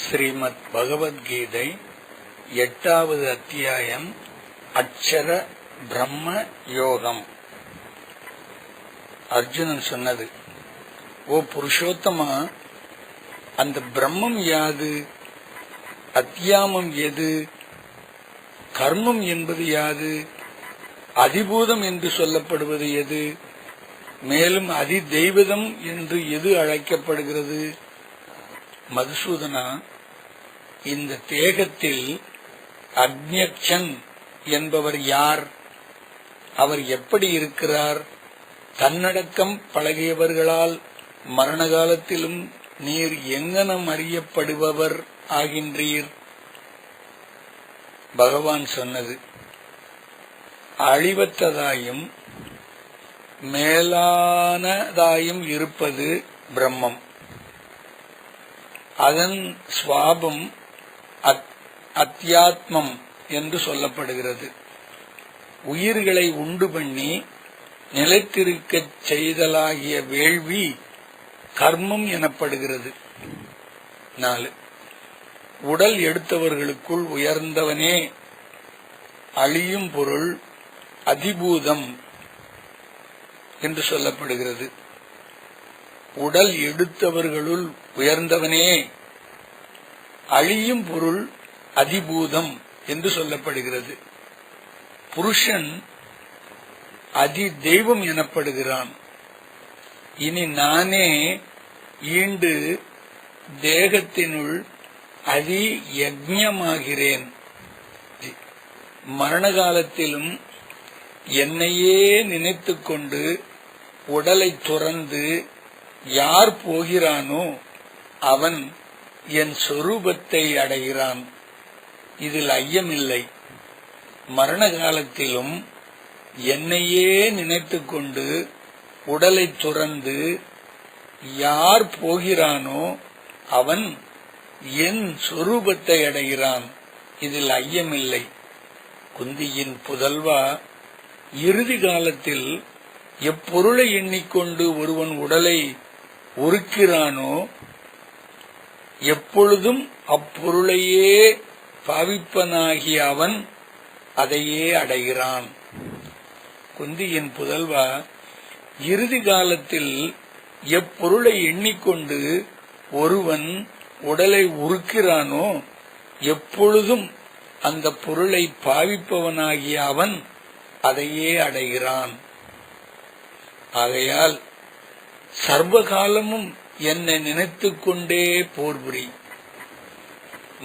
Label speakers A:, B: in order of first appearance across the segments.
A: ஸ்ரீமத் பகவத்கீதை 8வது அத்தியாயம் அக்ஷர பிரம்ம யோகம். அர்ஜுனன் சொன்னது, ஓ புருஷோத்தமா, அந்த பிரம்மம் யாது? அத்தியாமம் எது? கர்மம் என்பது யாது? அதிபூதம் என்று சொல்லப்படுவது எது? மேலும் அதி தெய்வதம் என்று எது அழைக்கப்படுகிறது? மதுசூதனா, இந்த தேகத்தில் அக்ஞக்ஷன் என்பவர் யார்? அவர் எப்படி இருக்கிறார்? தன்னடக்கம் பழகியவர்களால் மரண காலத்திலும் நீர் எங்கனம் அறியப்படுபவர் ஆகின்றீர்? பகவான் சொன்னது, அழிவற்றதாயும் மேலானதாயும் இருப்பது பிரம்மம். அதன் சுவாபம் அத்தியாத்மம் என்று சொல்லப்படுகிறது. உயிர்களை உண்டு பண்ணி நிலைத்திருக்கச் செய்தலாகிய வேள்வி கர்மம் எனப்படுகிறது. 4. உடல் எடுத்தவர்களுக்குள் உயர்ந்தவனே அழியும் பொருள் அதிபூதம் என்று சொல்லப்படுகிறது. உடல் எடுத்தவர்களுள் உயர்ந்தவனே அழியும் பொருள் அதிபூதம் என்று சொல்லப்படுகிறது. புருஷன் அதி தெய்வம் எனப்படுகிறான். இனி நானே ஈண்டு தேகத்தினுள் அதி யஜ்ஞமாகிறேன். மரண காலத்திலும் என்னையே நினைத்துக் கொண்டு உடலை துறந்து யார் போகிறானோ அவன் என் சொரூபத்தை அடைகிறான். இதில் ஐயமில்லை. மரண காலத்திலும் என்னையே நினைத்துக் கொண்டு உடலை துறந்து யார் போகிறானோ அவன் என் சொரூபத்தை அடைகிறான். இதில் ஐயமில்லை. குந்தியின் புதல்வா, இறுதி காலத்தில் எப்பொருளை எண்ணிக்கொண்டு ஒருவன் உடலை உருக்கிறானோ எப்பொழுதும் அப்பொருளையே பாவிப்பனாகிய அவன் அதையே அடைகிறான். குந்தியின் புதல்வா, இறுதி காலத்தில் எப்பொருளை எண்ணிக்கொண்டு ஒருவன் உடலை உருக்கிறானோ எப்பொழுதும் அந்த பொருளை பாவிப்பவனாகிய அவன் அதையே அடைகிறான். ஆகையால் சர்வகாலமும் என்னை நினைத்துக் கொண்டே போர் புரி.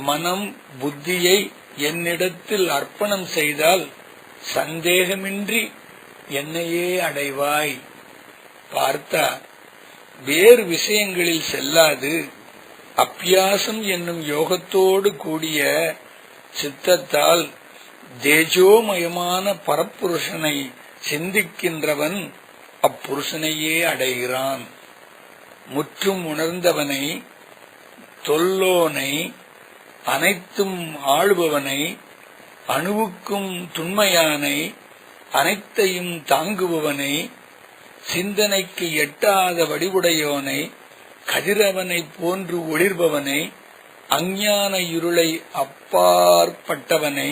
A: மனம் புத்தியை என்னிடத்தில் அர்ப்பணம் செய்தால் சந்தேகமின்றி என்னையே அடைவாய். பார்த்தா, வேறு விஷயங்களில் செல்லாது அப்பியாசம் என்னும் யோகத்தோடு கூடிய சித்தத்தால் தேஜோமயமான பரப்புருஷனை சிந்திக்கின்றவன் அப்புருஷனையே அடைகிறான். முற்றும் உணர்ந்தவனை, தொல்லோனை, அனைத்தும் ஆளுபவனை, அணுவுக்கும் துண்மையானை, அனைத்தையும் தாங்குபவனை, சிந்தனைக்கு எட்டாத வடிவுடையோனை, கதிரவனை போன்று ஒளிர்பவனை, அஞ்ஞான இருளை அப்பாற்பட்டவனை,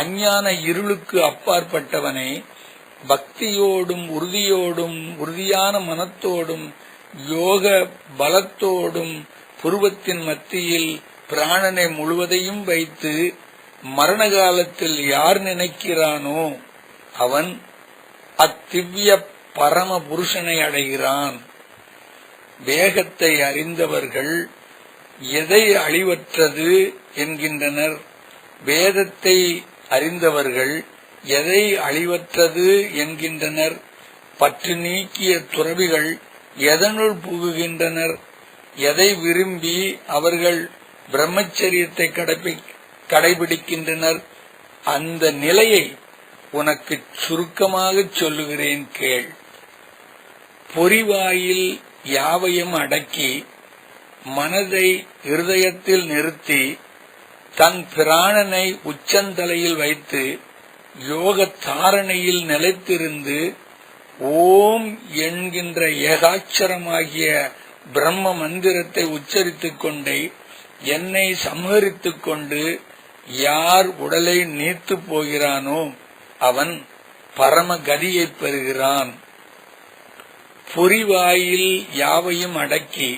A: அஞ்ஞான இருளுக்கு அப்பாற்பட்டவனை, பக்தியோடும் உறுதியோடும் உறுதியான மனத்தோடும் யோக பலத்தோடும் புருவத்தின் மத்தியில் பிராணனை முழுவதையும் வைத்து மரண காலத்தில் யார் நினைக்கிறானோ அவன் அத்திவ்ய பரம புருஷனை அடைகிறான். வேகத்தை அறிந்தவர்கள் எதை அழிவற்றது என்கின்றனர்? வேதத்தை அறிந்தவர்கள் எதை அழிவற்றது என்கின்றனர்? பற்று நீக்கிய துறவிகள் எதனுள் புகுகின்றனர்? எதை விரும்பி அவர்கள் பிரம்மச்சரியத்தை கடைபிடிக்கின்றனர்? அந்த நிலையை உனக்கு சுருக்கமாக சொல்லுகிறேன், கேள். பொறிவாயில் யாவையும் அடக்கி மனதை இருதயத்தில் நிறுத்தி தன் பிராணனை உச்சந்தலையில் வைத்து யோக தாரணையில் நிலைத்திருந்து ஓம் என்கின்ற ஏகாட்சரமாகிய பிரம்ம மந்திரத்தை உச்சரித்துக் கொண்டே என்னை சம்ஹரித்துக் கொண்டு யார் உடலை நீத்து போகிறானோ அவன் பரமகதியைப் பெறுகிறான். பொறிவாயில் யாவையும் அடக்கி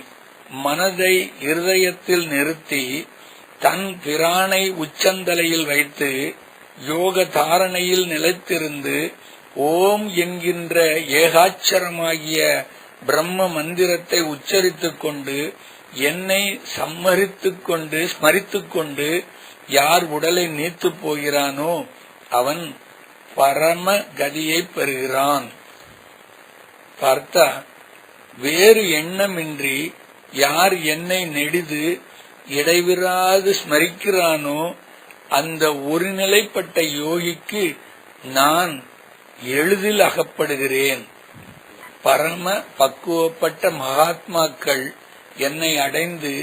A: மனதை இருதயத்தில் நிறுத்தி தன் பிரானை உச்சந்தலையில் வைத்து யோக தாரணையில் நிலைத்திருந்து ஓம் என்கின்ற ஏகாட்சரமாகிய பிரம்ம மந்திரத்தை உச்சரித்துக் கொண்டு என்னை ஸ்மரித்துக் கொண்டு யார் உடலை நீத்து போகிறானோ அவன் பரம கதியை பெறுகிறான். பார்த்தா, வேறு எண்ணமின்றி யார் என்னை நெடிது இடைவிராது ஸ்மரிக்கிறானோ அந்த ஒருநிலைப்பட்ட யோகிக்கு நான் எளிதில் அகப்படுகிறேன். பரம பக்குவப்பட்ட மகாத்மாக்கள் என்னை அடைந்து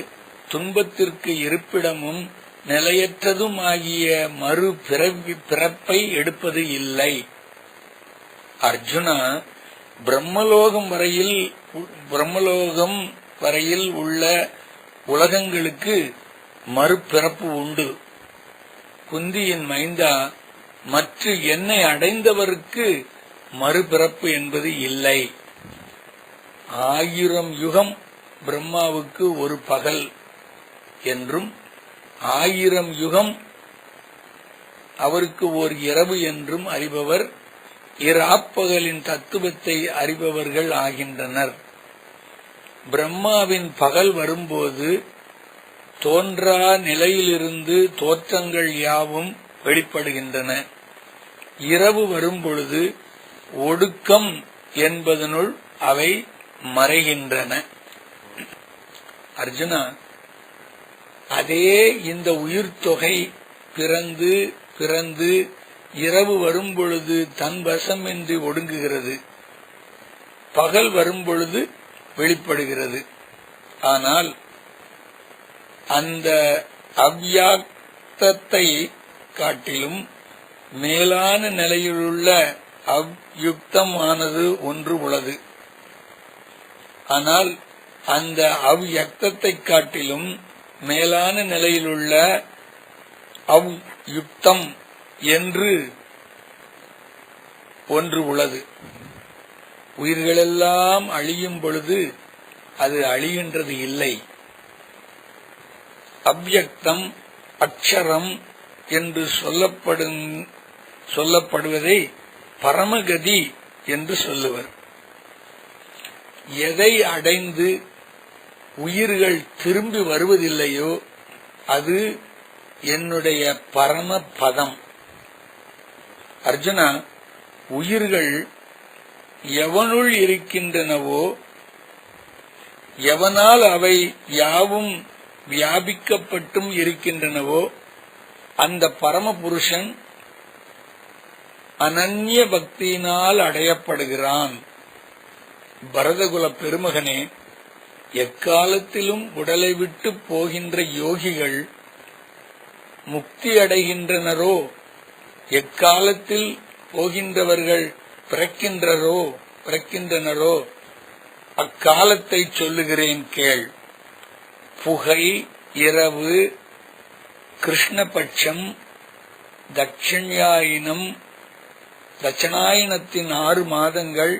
A: துன்பத்திற்கு இருப்பிடமும் நிலையற்றதும் ஆகிய மறு பிறப்பை எடுப்பது இல்லை. அர்ஜுனா, பிரம்மலோகம் வரையில் உள்ள உலகங்களுக்கு மறுபிறப்பு உண்டு. குந்தியின் மைந்தா, மற்ற என்னை அடைந்தவருக்கு மறுபிறப்பு என்பது இல்லை. 1000 யுகம் பிரம்மாவுக்கு ஒரு பகல் என்றும் 1000 யுகம் அவருக்கு ஓர் இரவு என்றும் அறிபவர் இராப்பகலின் தத்துவத்தை அறிபவர்கள் ஆகின்றனர். பிரம்மாவின் பகல் வரும்போது தோன்றா நிலையிலிருந்து தோற்றங்கள் யாவும் வெளிப்படுகின்றன. இரவு வரும்பொழுது ஒடுக்கம் என்பதனுள் அவை மறைகின்றன. அர்ஜுனா, அதே இந்த உயிர் தொகை பிறந்து பிறந்து இரவு வரும்பொழுது தன் வசமின்றி ஒடுங்குகிறது, பகல் வரும்பொழுது வெளிப்படுகிறது. ஆனால் அந்த அவ்யாக்தத்தை காட்டிலும் மேலான நிலையிலுள்ள அவ்யுக்தமானது ஒன்று உள்ளது. ஆனால் அந்த அவ்யக்தத்தை காட்டிலும் மேலான நிலையிலுள்ள அவ்யுக்தம் என்று ஒன்று உள்ளது. உயிர்களெல்லாம் அழியும் பொழுது அது அழிகின்றது இல்லை. அவ்யக்தம் அக்ஷரம் என்று சொல்லப்படுவதை பரமகதி என்று சொல்லுவர். எதை அடைந்து உயிர்கள் திரும்பி வருவதில்லையோ அது என்னுடைய பரம பதம். அர்ஜுனா, உயிர்கள் எவனுள் இருக்கின்றனவோ, எவனால் அவை யாவும் வியாபிக்கப்பட்டும் இருக்கின்றனவோ அந்த பரமபுருஷன் அனன்ய பக்தியினால் அடையப்படுகிறான். பரதகுல பெருமகனே, எக்காலத்திலும் உடலை விட்டு போகின்ற யோகிகள் முக்தி அடைகின்றனரோ, எக்காலத்தில் போகின்றவர்கள் பிறக்கின்றனரோ அக்காலத்தை சொல்லுகிறேன் கேள். புகை, இரவு, கிருஷ்ணபட்சம், தட்சிணாயனத்தின் 6 மாதங்கள்,